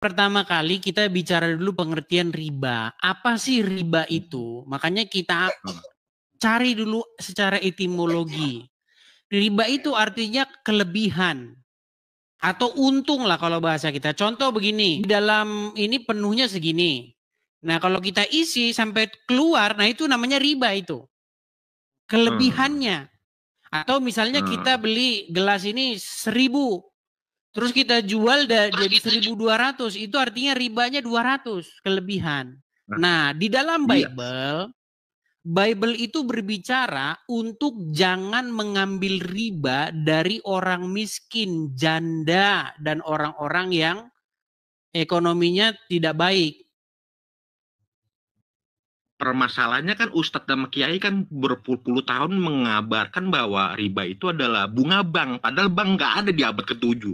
Pertama kali kita bicara dulu pengertian riba. Apa sih riba itu? Makanya kita cari dulu secara etimologi. Riba itu artinya kelebihan atau untung lah kalau bahasa kita. Contoh begini, di dalam ini penuhnya segini. Nah kalau kita isi sampai keluar, nah itu namanya riba itu. Kelebihannya. Atau misalnya kita beli gelas ini 1.000. Terus kita jual jadi 1.200, itu artinya ribanya 200 kelebihan. Nah, di dalam Bible itu berbicara untuk jangan mengambil riba dari orang miskin, janda, dan orang-orang yang ekonominya tidak baik. Permasalahannya kan Ustadz dan Kiai kan berpuluh-puluh tahun mengabarkan bahwa riba itu adalah bunga bank, padahal bank nggak ada di abad ke-7.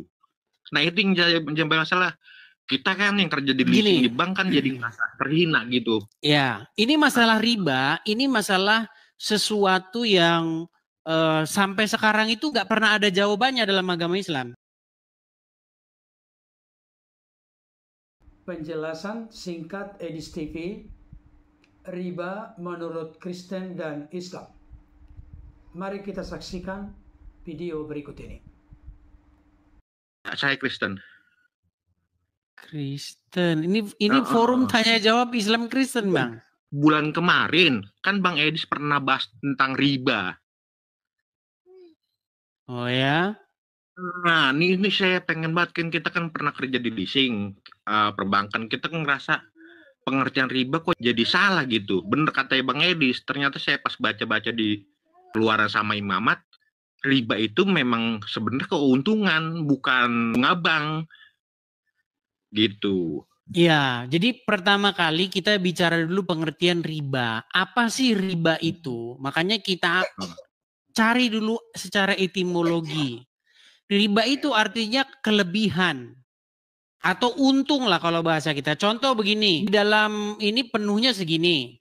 Nah itu yang jadi masalah. Kita kan yang kerja di leasing di bank kan jadi merasa terhina gitu. Ya, ini masalah riba, ini masalah sesuatu yang sampai sekarang itu nggak pernah ada jawabannya dalam agama Islam. Penjelasan singkat Edis TV, riba menurut Kristen dan Islam. Mari kita saksikan video berikut ini. Saya Kristen. Kristen, ini forum tanya jawab Islam Kristen, Bang. Bulan kemarin kan Bang Edis pernah bahas tentang riba. Oh ya? Nah, ini saya pengen banget, kan kita kan pernah kerja di leasing, perbankan, kita kan ngerasa pengertian riba kok jadi salah gitu. Bener kata Bang Edis, ternyata saya pas baca-baca di keluaran sama Imamat, riba itu memang sebenarnya keuntungan, bukan bunga bank. Gitu. Ya, jadi pertama kali kita bicara dulu pengertian riba. Apa sih riba itu? Makanya kita cari dulu secara etimologi. Riba itu artinya kelebihan atau untung lah kalau bahasa kita. Contoh begini, di dalam ini penuhnya segini.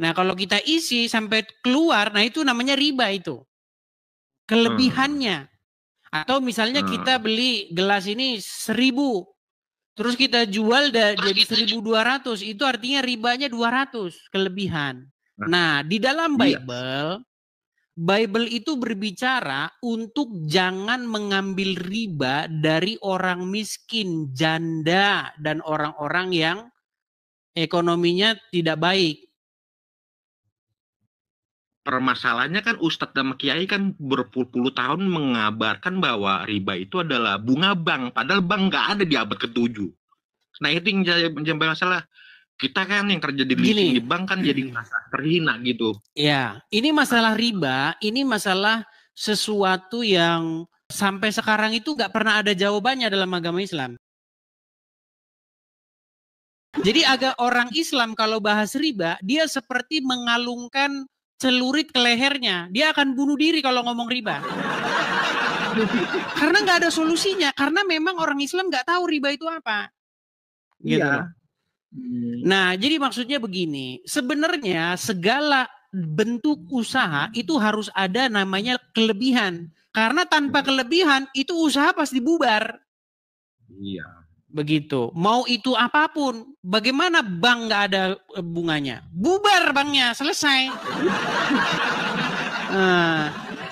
Nah kalau kita isi sampai keluar, nah itu namanya riba itu. Kelebihannya. Atau misalnya kita beli gelas ini 1.000. Terus kita jual jadi 1.200, itu artinya ribanya 200 kelebihan. Nah, di dalam Bible itu berbicara untuk jangan mengambil riba dari orang miskin, janda, dan orang-orang yang ekonominya tidak baik. Permasalahannya kan Ustadz dan Kiai kan berpuluh-puluh tahun mengabarkan bahwa riba itu adalah bunga bank, padahal bank nggak ada di abad ke-7. Nah itu yang jadi masalah. Kita kan yang kerja di leasing di bank kan jadi merasa terhina gitu. Ya, ini masalah riba, ini masalah sesuatu yang sampai sekarang itu nggak pernah ada jawabannya dalam agama Islam. Jadi agak orang Islam kalau bahas riba, dia seperti mengalungkan celurit ke lehernya. Dia akan bunuh diri kalau ngomong riba. Karena nggak ada solusinya. Karena memang orang Islam nggak tahu riba itu apa. Gitu. Iya. Nah, jadi maksudnya begini. Sebenarnya segala bentuk usaha itu harus ada namanya kelebihan. Karena tanpa kelebihan itu usaha pasti bubar. Iya. Begitu. Mau itu apapun. Bagaimana bank nggak ada bunganya? Bubar banknya, selesai.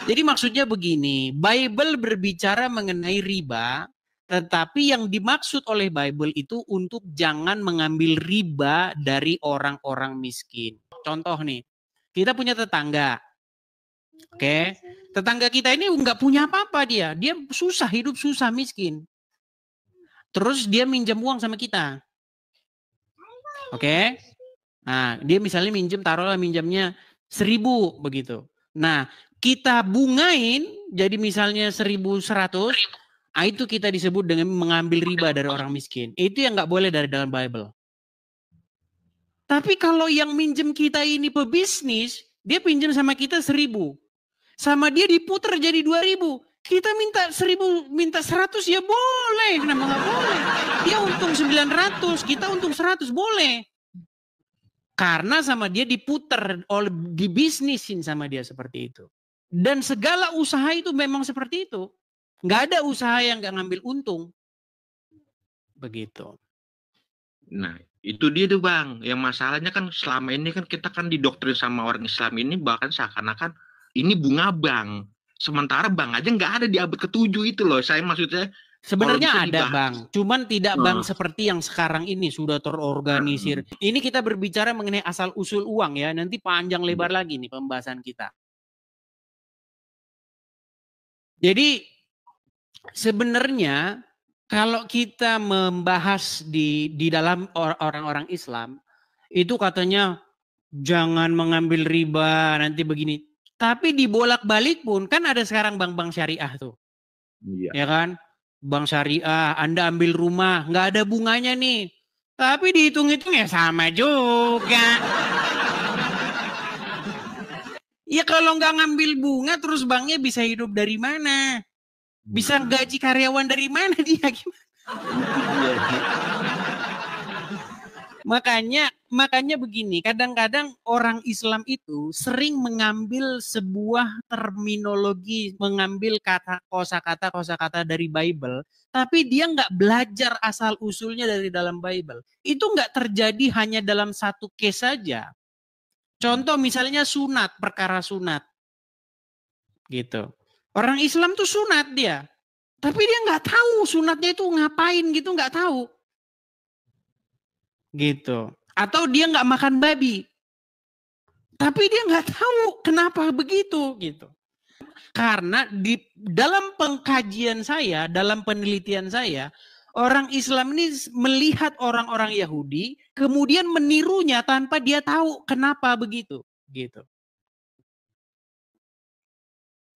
Jadi maksudnya begini. Bible berbicara mengenai riba. Tetapi yang dimaksud oleh Bible itu untuk jangan mengambil riba dari orang-orang miskin. Contoh nih. Kita punya tetangga. Oke. Tetangga kita ini nggak punya apa-apa dia. Dia susah, hidup susah, miskin. Terus dia minjam uang sama kita. Oke. Nah, dia misalnya taruhlah minjamnya 1.000 begitu. Nah, kita bungain jadi misalnya 1.100. Nah, itu kita disebut dengan mengambil riba dari orang miskin. Itu yang nggak boleh dari dalam Bible. Tapi kalau yang minjem kita ini pebisnis, dia pinjam sama kita 1.000. Sama dia diputar jadi 2.000. Kita minta 1.000, minta 100 ya boleh. Kenapa nggak boleh? Dia untung 900, kita untung 100, boleh. Karena sama dia diputar, dibisnisin sama dia seperti itu. Dan segala usaha itu memang seperti itu. Nggak ada usaha yang nggak ngambil untung. Begitu. Nah, itu dia tuh Bang. Yang masalahnya kan selama ini kan kita kan didoktrin sama orang Islam ini bahkan seakan-akan ini bunga bank. Sementara bank aja nggak ada di abad ke-7 itu loh. Saya maksudnya kalau bisa Sebenarnya ada dibahas. Bang, cuman tidak Nah, Bang seperti yang sekarang ini sudah terorganisir. Ini kita berbicara mengenai asal usul uang ya, nanti panjang lebar lagi nih pembahasan kita. Jadi sebenarnya kalau kita membahas di dalam orang-orang Islam itu katanya jangan mengambil riba nanti begini. Tapi dibolak-balik pun kan ada sekarang bank-bank syariah tuh. iya. Ya kan? Bank syariah, Anda ambil rumah, nggak ada bunganya nih. Tapi dihitung-hitung ya sama juga. Ya kalau nggak ngambil bunga terus banknya bisa hidup dari mana? Bisa gaji karyawan dari mana dia? Gimana? Makanya begini, kadang-kadang orang Islam itu sering mengambil sebuah terminologi, mengambil kosakata dari Bible, tapi dia nggak belajar asal usulnya dari dalam Bible. Itu nggak terjadi hanya dalam satu case saja. Contoh misalnya sunat, perkara sunat, gitu. Orang Islam tuh sunat dia, tapi dia nggak tahu sunatnya itu ngapain gitu, nggak tahu. Gitu. Atau dia nggak makan babi, tapi dia nggak tahu kenapa begitu gitu. Karena di dalam pengkajian saya, dalam penelitian saya, orang Islam ini melihat orang-orang Yahudi, kemudian menirunya tanpa dia tahu kenapa begitu, gitu.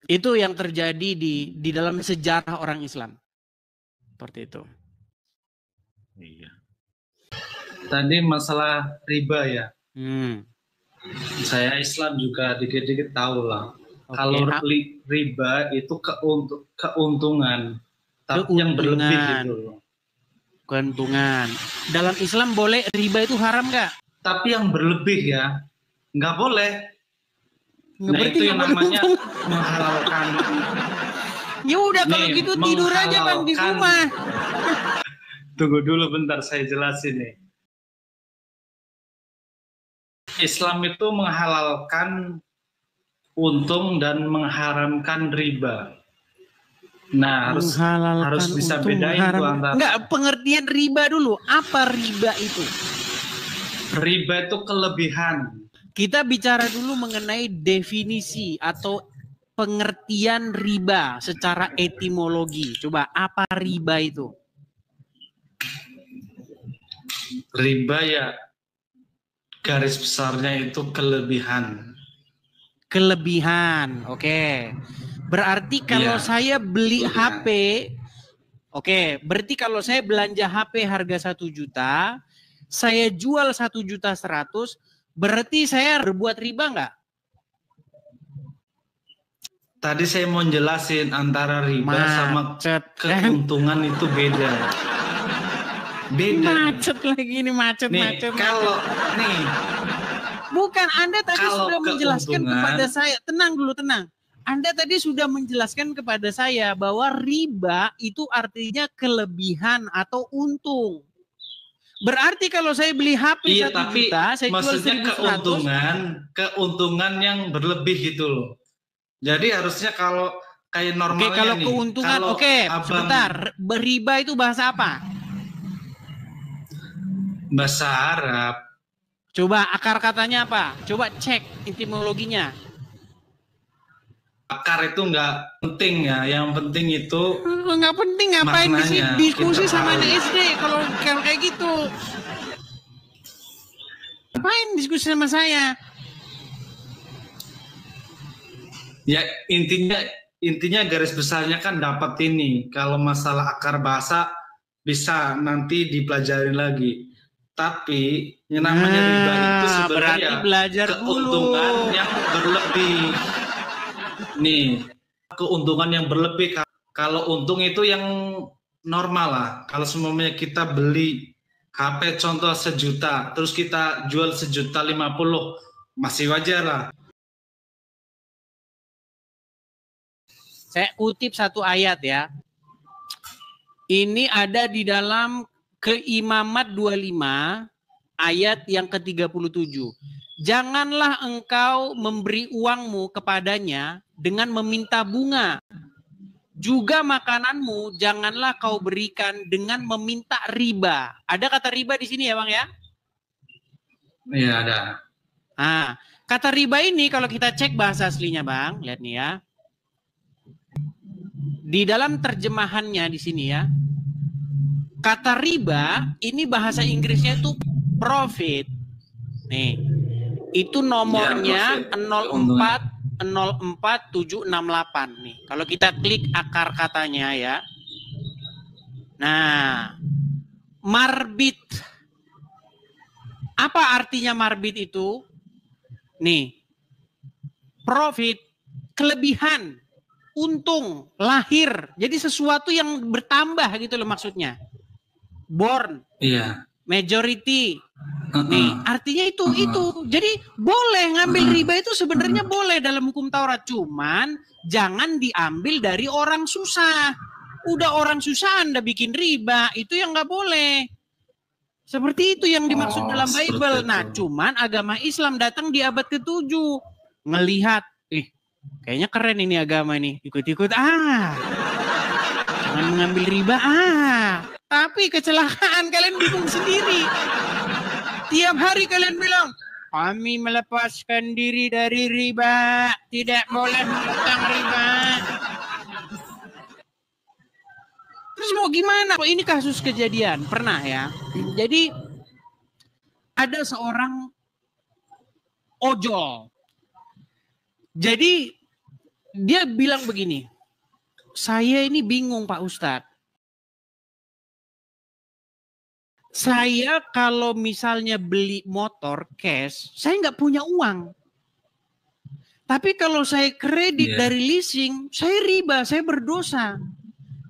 Itu yang terjadi di dalam sejarah orang Islam, seperti itu. Iya. Tadi masalah riba ya. Saya Islam juga dikit-dikit tahu lah. Oke. Kalau riba itu keuntungan, tapi yang berlebih gitu. Keuntungan. Dalam Islam boleh riba itu haram nggak? Tapi yang berlebih ya, nggak boleh. Nah Berarti itu yang namanya untung. menghalalkan. Ya udah kalau gitu tidur aja Bang di rumah. Tunggu dulu bentar saya jelasin nih. Islam itu menghalalkan untung dan mengharamkan riba. Nah, harus bisa bedain itu antara. Enggak, pengertian riba dulu. Apa riba itu? Riba itu kelebihan. Kita bicara dulu mengenai definisi atau pengertian riba secara etimologi. Coba apa riba itu? Riba ya garis besarnya itu kelebihan. Kelebihan, oke. Berarti kalau saya beli HP, oke. Berarti kalau saya belanja HP harga 1 juta, saya jual 1.100.000, berarti saya berbuat riba nggak? Tadi saya mau jelasin antara riba sama keuntungan itu beda. Macet lagi ini, macet. Kalau nih, bukan, Anda tadi sudah menjelaskan kepada saya. Tenang dulu, tenang. Anda tadi sudah menjelaskan kepada saya bahwa riba itu artinya kelebihan atau untung. Berarti kalau saya beli HP 1 juta, saya jual 1.100. Keuntungan yang berlebih gitu loh. Jadi harusnya kalau kayak normalnya kalau keuntungan, sebentar. Riba itu bahasa apa? Bahasa Arab. Coba akar katanya apa? Coba cek etimologinya. Akar itu nggak penting ya. Yang penting itu nggak penting, ngapain diskusi sama anak SD kalau kayak gitu. Ngapain diskusi sama saya? Ya intinya garis besarnya kan dapat ini. Kalau masalah akar bahasa bisa nanti dipelajari lagi. Tapi yang namanya riba itu sebenarnya keuntungan yang berlebih. Nih, keuntungan yang berlebih. Kalau untung itu yang normal lah. Kalau semuanya kita beli HP contoh 1 juta, terus kita jual 1.050.000, masih wajar lah. Saya kutip satu ayat ya. Ini ada di dalam Keimamat 25 ayat yang ke-37. Janganlah engkau memberi uangmu kepadanya dengan meminta bunga. Juga makananmu janganlah kau berikan dengan meminta riba. Ada kata riba di sini ya Bang ya? Iya ada. Nah, kata riba ini kalau kita cek bahasa aslinya Bang, lihat nih ya. Di dalam terjemahannya di sini ya. Kata riba ini bahasa Inggrisnya itu profit. Nih. Itu nomornya Ya, 0404768 nih. Kalau kita klik akar katanya ya. Nah, marbit. Apa artinya marbit itu? Nih. Profit, kelebihan, untung, lahir. Jadi sesuatu yang bertambah gitu loh maksudnya. Born, Iya. majority. Nih, artinya itu. Jadi boleh ngambil riba itu sebenarnya boleh dalam hukum Taurat, cuman jangan diambil dari orang susah. Udah orang susah Anda bikin riba, itu yang nggak boleh. Seperti itu yang dimaksud dalam Bible. Nah, cuman agama Islam datang di abad ke-7. Ngelihat, kayaknya keren ini agama ini. Ikut-ikut, jangan mengambil riba, tapi kecelakaan kalian bingung sendiri. Tiap hari kalian bilang, kami melepaskan diri dari riba, tidak boleh mengutang riba. Terus mau gimana? Ini kasus kejadian, pernah ya. Jadi ada seorang ojol. Jadi dia bilang begini, saya ini bingung Pak Ustadz. Saya kalau misalnya beli motor cash, saya nggak punya uang. Tapi kalau saya kredit dari leasing, saya riba, saya berdosa.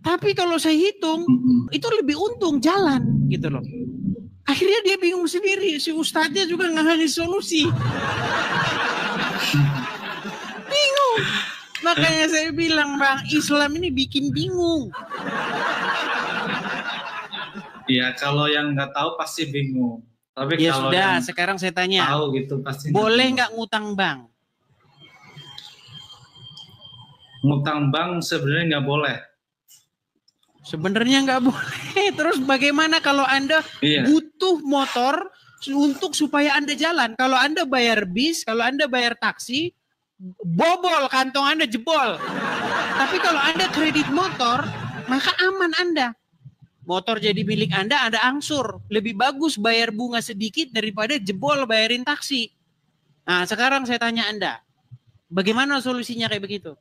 Tapi kalau saya hitung, itu lebih untung jalan gitu loh. Akhirnya dia bingung sendiri, si ustadznya juga nggak ngasih solusi. Bingung. Makanya saya bilang Bang, Islam ini bikin bingung. Ya kalau yang nggak tahu pasti bingung. Tapi ya kalau sudah, yang sekarang saya tanya. Tahu gitu pasti. Boleh nggak ngutang bank? Ngutang bank sebenarnya nggak boleh. Sebenarnya nggak boleh. Terus bagaimana kalau Anda butuh motor untuk supaya Anda jalan? Kalau Anda bayar bis, kalau Anda bayar taksi, bobol kantong Anda jebol. Tapi kalau Anda kredit motor, maka aman Anda. Motor jadi milik Anda angsur. Lebih bagus bayar bunga sedikit daripada jebol bayarin taksi. Nah, sekarang saya tanya Anda, bagaimana solusinya kayak begitu?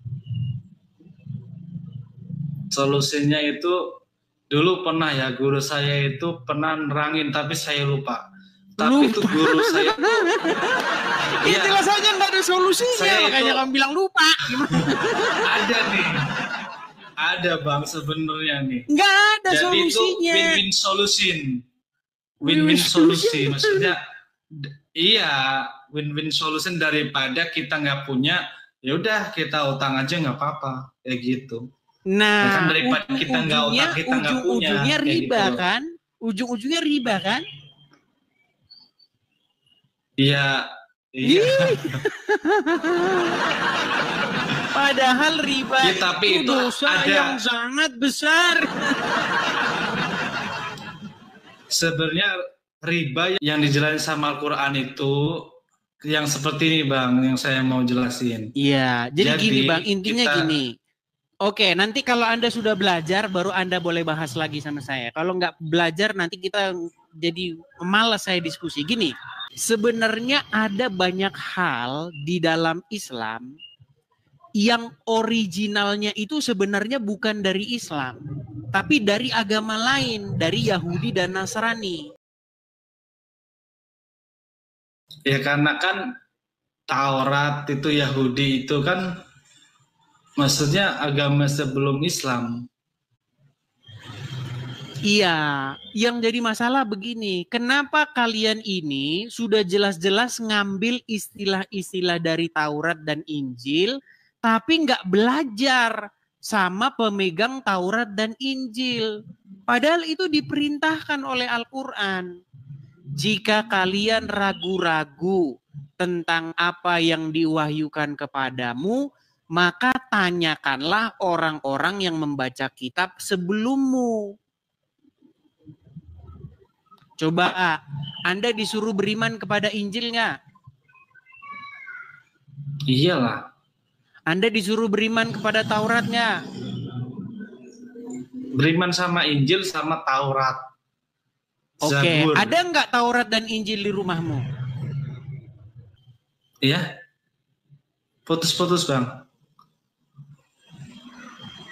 Solusinya itu dulu pernah ya, guru saya itu pernah nerangin tapi saya lupa. Tapi itu guru saya itu ya, jelas saja nggak ada solusinya, makanya kamu bilang lupa. Ada nih. Ada Bang sebenarnya nih. Nggak ada jadi solusinya. Jadi itu win-win solution. Win-win solusi. Maksudnya iya, win-win solution daripada kita nggak punya, ya udah kita utang aja nggak apa-apa. Kayak gitu. Nah, ya kan daripada kita nggak utang, kita nggak punya. Ujung-ujungnya riba gitu. Kan? Ujung-ujungnya riba kan? Iya. Padahal riba ya, tapi itu dosa ada yang sangat besar. Sebenarnya riba yang dijelasin sama Al-Quran itu yang seperti ini Bang, yang saya mau jelasin. Iya, jadi gini Bang, intinya gini. Oke, nanti kalau Anda sudah belajar, baru Anda boleh bahas lagi sama saya. Kalau nggak belajar, nanti kita jadi malas saya diskusi. Gini, sebenarnya ada banyak hal di dalam Islam yang originalnya itu sebenarnya bukan dari Islam, tapi dari agama lain, dari Yahudi dan Nasrani. Ya karena kan Taurat itu Yahudi itu kan maksudnya agama sebelum Islam. Iya, yang jadi masalah begini, kenapa kalian ini sudah jelas-jelas ngambil istilah-istilah dari Taurat dan Injil, tapi nggak belajar sama pemegang Taurat dan Injil. Padahal itu diperintahkan oleh Al-Quran. Jika kalian ragu-ragu tentang apa yang diwahyukan kepadamu, maka tanyakanlah orang-orang yang membaca kitab sebelummu. Coba, Anda disuruh beriman kepada Injil nggak? Iyalah. Anda disuruh beriman kepada Taurat nggak? Beriman sama Injil sama Taurat. Oke, Zabur. ada nggak Taurat dan Injil di rumahmu? Iya. Putus-putus, Bang.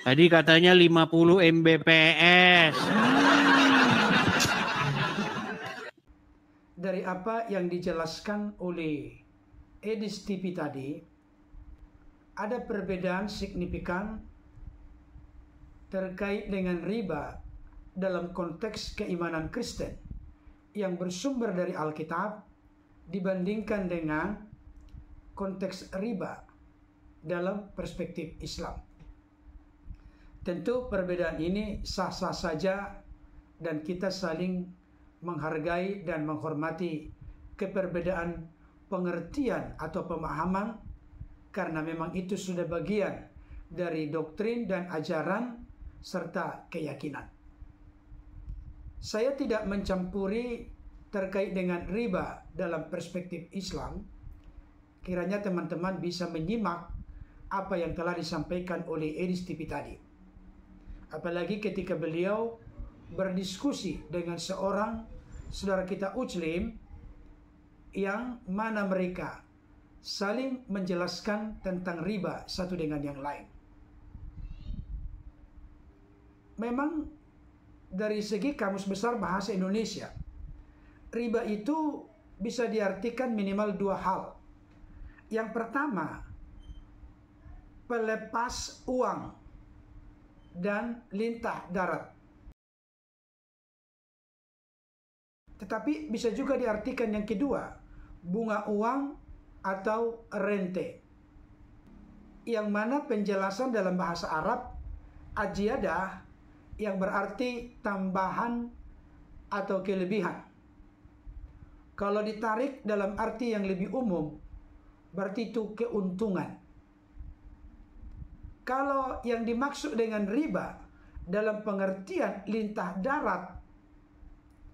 Tadi katanya 50 Mbps. Dari apa yang dijelaskan oleh Edis TV tadi, ada perbedaan signifikan terkait dengan riba dalam konteks keimanan Kristen yang bersumber dari Alkitab dibandingkan dengan konteks riba dalam perspektif Islam. Tentu perbedaan ini sah-sah saja dan kita saling menghargai dan menghormati keperbedaan pengertian atau pemahaman karena memang itu sudah bagian dari doktrin dan ajaran serta keyakinan. Saya tidak mencampuri terkait dengan riba dalam perspektif Islam. Kiranya teman-teman bisa menyimak apa yang telah disampaikan oleh Edis TV tadi. Apalagi ketika beliau berdiskusi dengan seorang saudara kita Muslim yang mana mereka saling menjelaskan tentang riba satu dengan yang lain. Memang dari segi Kamus Besar Bahasa Indonesia, riba itu bisa diartikan minimal dua hal. Yang pertama, pelepas uang dan lintah darat. Tetapi bisa juga diartikan yang kedua, bunga uang atau rente. Yang mana penjelasan dalam bahasa Arab ajiadah yang berarti tambahan atau kelebihan. Kalau ditarik dalam arti yang lebih umum, berarti itu keuntungan. Kalau yang dimaksud dengan riba dalam pengertian lintah darat,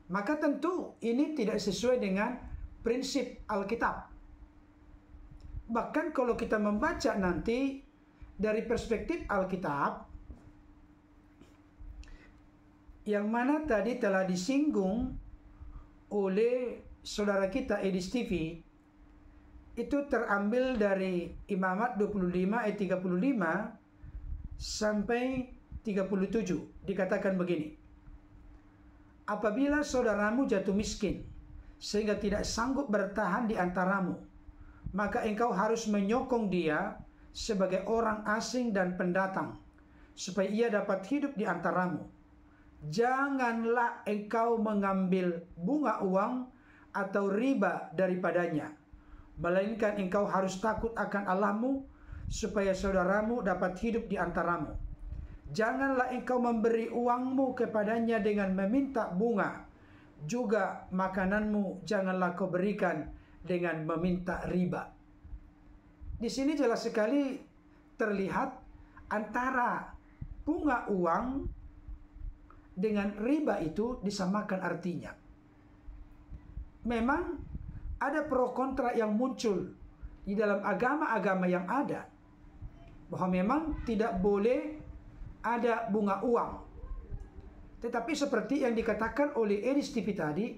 maka tentu ini tidak sesuai dengan prinsip Alkitab. Bahkan kalau kita membaca nanti dari perspektif Alkitab, yang mana tadi telah disinggung oleh saudara kita Edis TV, itu terambil dari Imamat 25 ayat 35 sampai 37. Dikatakan begini: apabila saudaramu jatuh miskin sehingga tidak sanggup bertahan di antaramu, maka engkau harus menyokong dia sebagai orang asing dan pendatang, supaya ia dapat hidup di antaramu. Janganlah engkau mengambil bunga uang atau riba daripadanya, melainkan engkau harus takut akan Allahmu, supaya saudaramu dapat hidup di antaramu. Janganlah engkau memberi uangmu kepadanya dengan meminta bunga, juga makananmu janganlah kau berikan dengan meminta riba. Di sini jelas sekali terlihat antara bunga uang dengan riba itu disamakan artinya. Memang ada pro kontra yang muncul di dalam agama-agama yang ada, bahwa memang tidak boleh ada bunga uang. Tetapi seperti yang dikatakan oleh Edis TV tadi,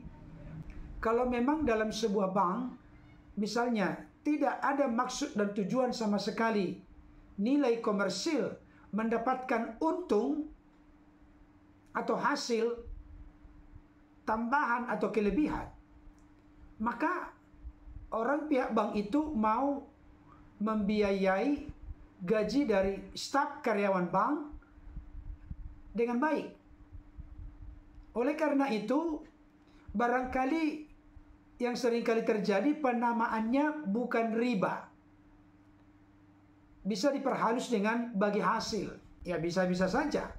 kalau memang dalam sebuah bank, misalnya tidak ada maksud dan tujuan sama sekali nilai komersil mendapatkan untung atau hasil tambahan atau kelebihan, maka orang pihak bank itu mau membiayai gaji dari staf karyawan bank dengan baik. Oleh karena itu, barangkali yang seringkali terjadi penamaannya bukan riba, bisa diperhalus dengan bagi hasil. Ya bisa-bisa saja.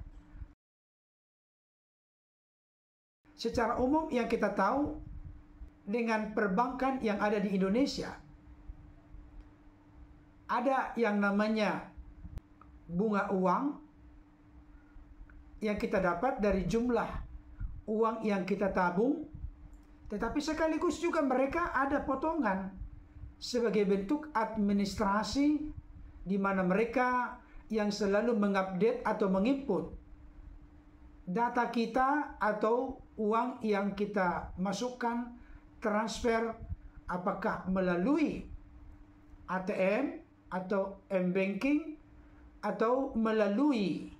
Secara umum yang kita tahu dengan perbankan yang ada di Indonesia, ada yang namanya bunga uang yang kita dapat dari jumlah uang yang kita tabung, tetapi sekaligus juga mereka ada potongan sebagai bentuk administrasi di mana mereka yang selalu mengupdate atau menginput data kita atau uang yang kita masukkan, transfer, apakah melalui ATM atau M-Banking atau melalui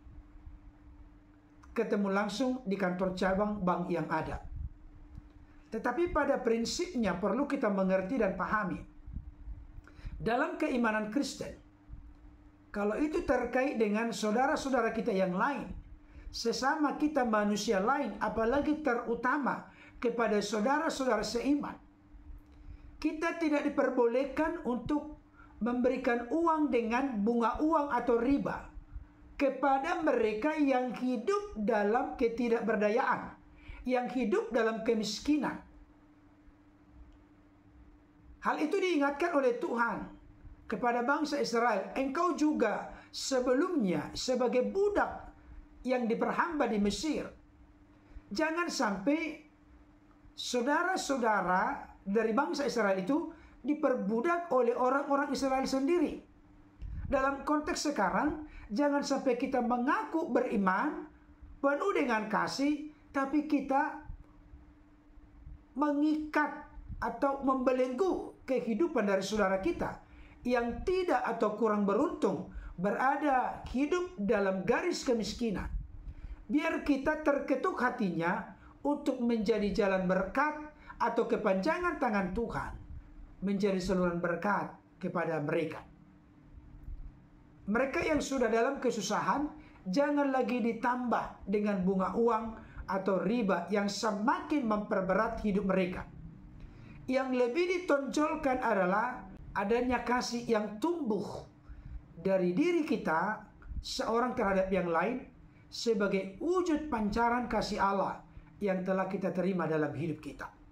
ketemu langsung di kantor cabang bank yang ada. Tetapi pada prinsipnya perlu kita mengerti dan pahami. Dalam keimanan Kristen, kalau itu terkait dengan saudara-saudara kita yang lain, sesama kita manusia lain, apalagi terutama kepada saudara-saudara seiman, kita tidak diperbolehkan untuk memberikan uang dengan bunga uang atau riba kepada mereka yang hidup dalam ketidakberdayaan, yang hidup dalam kemiskinan. Hal itu diingatkan oleh Tuhan kepada bangsa Israel. Engkau juga sebelumnya sebagai budak yang diperhamba di Mesir. Jangan sampai saudara-saudara dari bangsa Israel itu diperbudak oleh orang-orang Israel sendiri. Dalam konteks sekarang, jangan sampai kita mengaku beriman, penuh dengan kasih, tapi kita mengikat atau membelenggu kehidupan dari saudara kita yang tidak atau kurang beruntung berada hidup dalam garis kemiskinan. Biar kita terketuk hatinya untuk menjadi jalan berkat atau kepanjangan tangan Tuhan, menjadi saluran berkat kepada mereka. Mereka yang sudah dalam kesusahan, jangan lagi ditambah dengan bunga uang atau riba yang semakin memperberat hidup mereka. Yang lebih ditonjolkan adalah adanya kasih yang tumbuh dari diri kita seorang terhadap yang lain sebagai wujud pancaran kasih Allah yang telah kita terima dalam hidup kita.